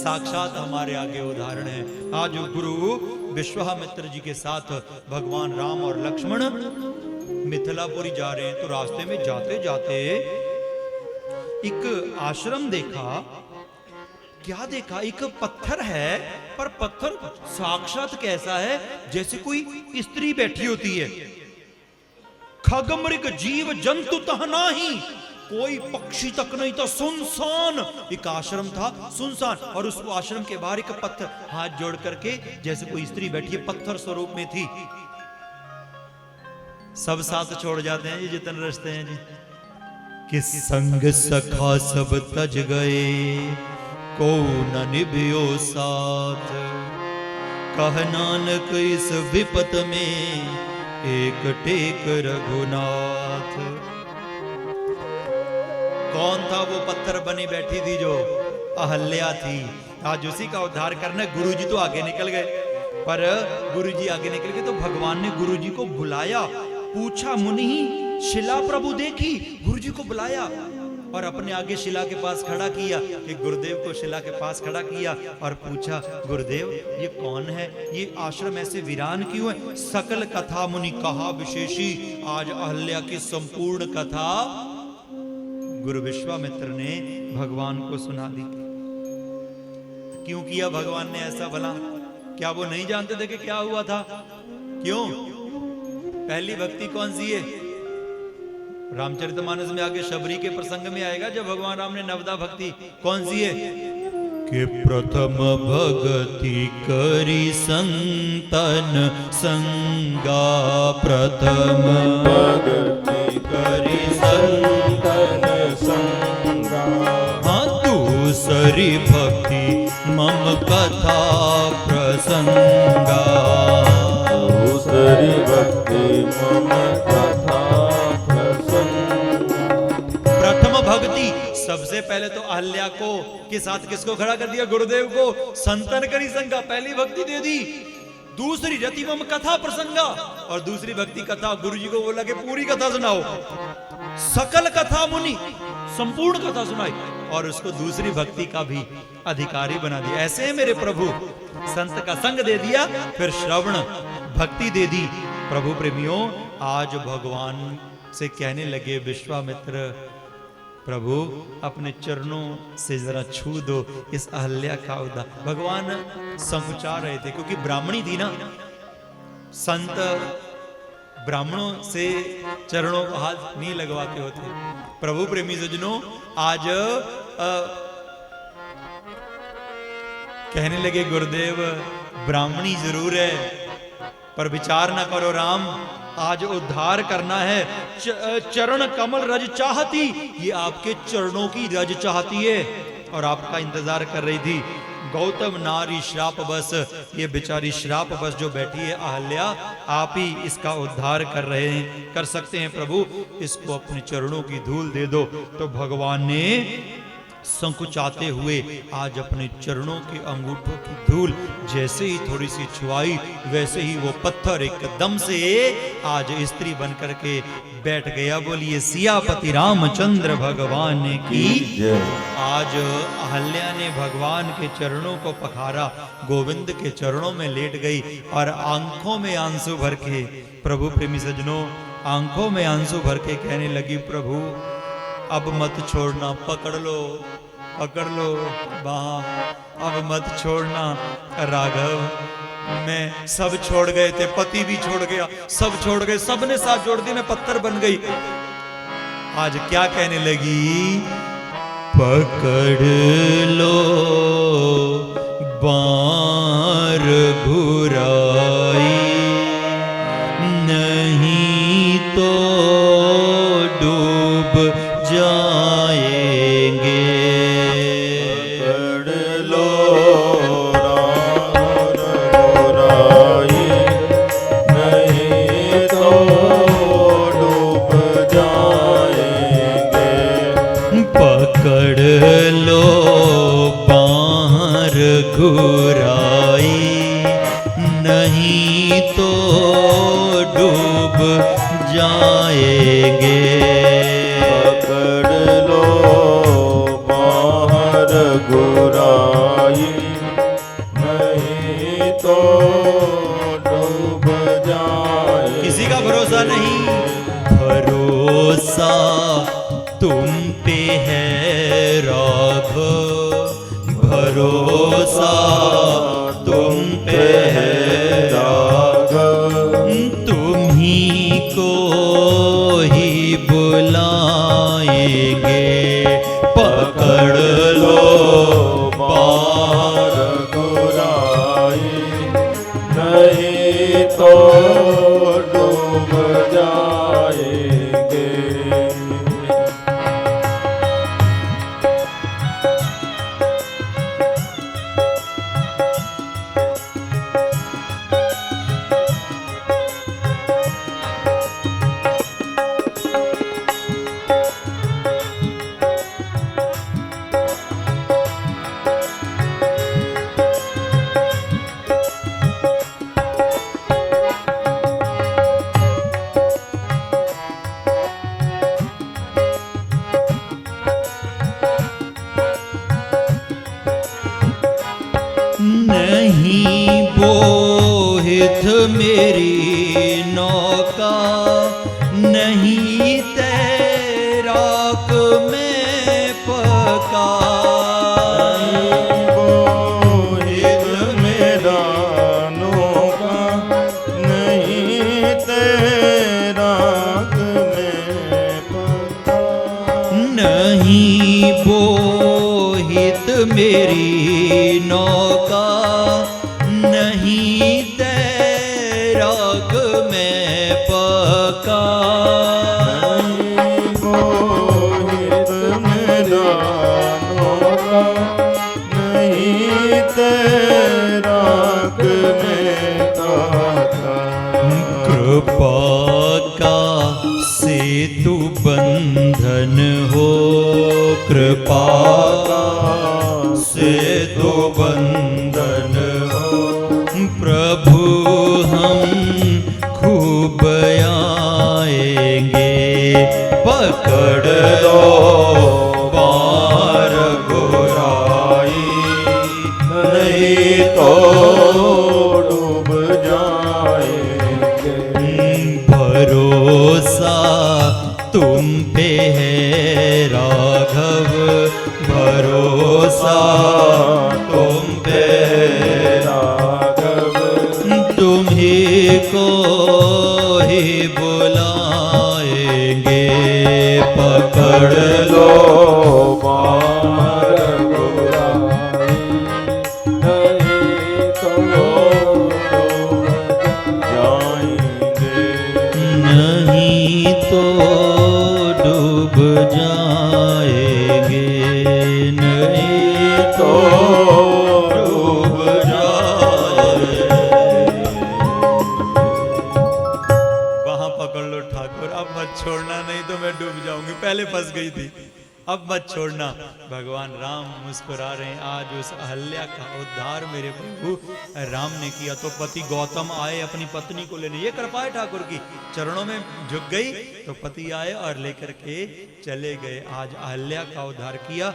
साक्षात हमारे आगे उदाहरण है। आज गुरु विश्वामित्र जी के साथ भगवान राम और लक्ष्मण मिथिलापुरी जा रहे हैं, तो रास्ते में जाते जाते एक आश्रम देखा। क्या देखा? एक पत्थर है, पर पत्थर साक्षात कैसा है, जैसे कोई स्त्री बैठी होती है। खगमृग जीव जंतु तह नाही, कोई पक्षी तक नहीं था, सुनसान एक आश्रम था, सुनसान। और उस आश्रम के बाहर एक पत्थर हाथ जोड़ करके जैसे कोई स्त्री बैठी है, पत्थर स्वरूप में थी। सब साथ छोड़ जाते हैं जी, जितने रस्ते हैं जी। कि संग सखा सब तज गए, को न निभ्यो साथ, कह नानक इस विपत में एक टेक रघुनाथ। कौन था वो पत्थर बनी बैठी थी? जो अहल्या थी। आज उसी का उद्धार करना। गुरुजी तो आगे निकल गए, पर गुरुजी आगे निकल गए तो भगवान ने गुरुजी को बुलाया, पूछा मुनि शिला प्रभु देखी। गुरुजी को बुलाया और अपने आगे शिला के पास खड़ा किया, कि गुरुदेव को शिला के पास खड़ा किया और पूछा, गुरुदेव ये कौन है, ये आश्रम ऐसे वीरान क्यों है? सकल कथा मुनि कहा विशेषी। आज अहल्या की संपूर्ण कथा गुरु विश्वामित्र ने भगवान को सुना दी। क्यों किया भगवान ने ऐसा भला? क्या वो नहीं जानते थे कि क्या हुआ था? क्यों? पहली भक्ति कौन सी है? रामचरितमानस में आगे शबरी के प्रसंग में आएगा, जब भगवान राम ने नवदा भक्ति कौन सी है? कि प्रथम भक्ति करी संतन संगा, प्रथम भक्ति करी संतन संगा, हाँ दूसरी भक्ति मम कथा प्रसंगा, दूसरी भक्ति मम कथा प्रसंगा। प्रथम भक्ति सबसे पहले तो अहल्या को के साथ किसको खड़ा कर दिया? गुरुदेव को। संतन करी संगा, पहली भक्ति दे दी। दूसरी रति मम कथा प्रसंगा, और दूसरी भक्ति कथा। गुरुजी को बोला कि पूरी कथा सुनाओ। सकल कथा मुनि, संपूर्ण कथा सुनाई, और उसको दूसरी भक्ति का भी अधिकारी बना दिया। ऐसे है मेरे प्रभु, संत का संग दे दिया, फिर श्रवण भक्ति दे दी। प्रभु प्रेमियों, आज भगवान से कहने लगे विश्वामित्र, प्रभु अपने चरणों से जरा छू दो इस अहल्या का उद्धार। भगवान संचार रहे थे, क्योंकि ब्राह्मणी थी ना। संत ब्राह्मणों से चरणों को हाथ नहीं लगवाते होते। प्रभु प्रेमी सज्जनों, आज कहने लगे गुरुदेव ब्राह्मणी जरूर है, पर विचार ना करो राम, आज उद्धार करना है। चरण कमल रज चाहती, ये आपके चरणों की रज चाहती है और आपका इंतजार कर रही थी। गौतम नारी श्राप बस, ये बेचारी श्राप बस जो बैठी है अहल्या, आप ही इसका उद्धार कर सकते हैं प्रभु, इसको अपने चरणों की धूल दे दो। तो भगवान ने संकुचाते हुए आज अपने चरणों के अंगूठों की धूल जैसे ही थोड़ी सी छुआई, वैसे ही वो पत्थर एकदम से आज स्त्री बनकर के बैठ गया। बोलिए सियापति रामचंद्र भगवान की जय। आज अहल्या ने भगवान के चरणों को पखारा, गोविंद के चरणों में लेट गई और आंखों में आंसू भर के, प्रभु प्रेमी सज्जनों, आंखों में आंसू भर के कहने लगी, प्रभु अब मत छोड़ना, पकड़ लो बाह, अब मत छोड़ना राघव। मैं सब छोड़ गए थे, पति भी छोड़ गया, सब छोड़ गए, सबने साथ जोड़ दिया, मैं पत्थर बन गई। आज क्या कहने लगी? पकड़ लो बार घुराई, नहीं तो डूब जाएंगे। पकड़ लो घुराई, नहीं तो डूब जाएंगे। पकड़ लो बार घुराई, नहीं तो डूब जाएंगे। पकड़ लो बाहर घुराई, भरोसा तुम पे है राघव। तुम्ही को ही बुलाएंगे, पकड़ लो पार गुराई, नहीं तो डूब जाएंगे। नहीं बोहित मेरी नौका, नहीं तैराक में पका। बोहित मेरा नौका, नहीं तैराक में पका। नहीं बोहित मेरी नौका, नहीं तैराक में पका। नहीं बोहित मेरा नौका, नहीं तैराक में पका। कृपा का सेतु बंधन हो, कृपा का सेतु बंधन हो। प्रभु हम खूब आएंगे, पकड़ लो पार गुराई, नहीं तो डूब जाएंगे। भरोसा तुम पे है राघव, भरोसा तुम पे है राघव। तुम्ही को ही बुलाएंगे, पकड़ लो पार गुराई, नहीं तो डूब जाएंगे। नहीं तो डूब जाएंगे, नहीं तो डूब जाएंगे। वहां पकड़ लो ठाकुर, अब मत छोड़ना, नहीं तो मैं डूब जाऊंगी। पहले फंस गई थी, अब मत छोड़ना। भगवान राम मुस्कुरा रहे हैं, आज उस अहल्या का उद्धार मेरे प्रभु राम ने किया। तो पति गौतम आए अपनी पत्नी को लेने, ये कृपा है ठाकुर की, चरणों में झुक गई तो पति आए और लेकर के चले गए। आज अहल्या का उद्धार किया।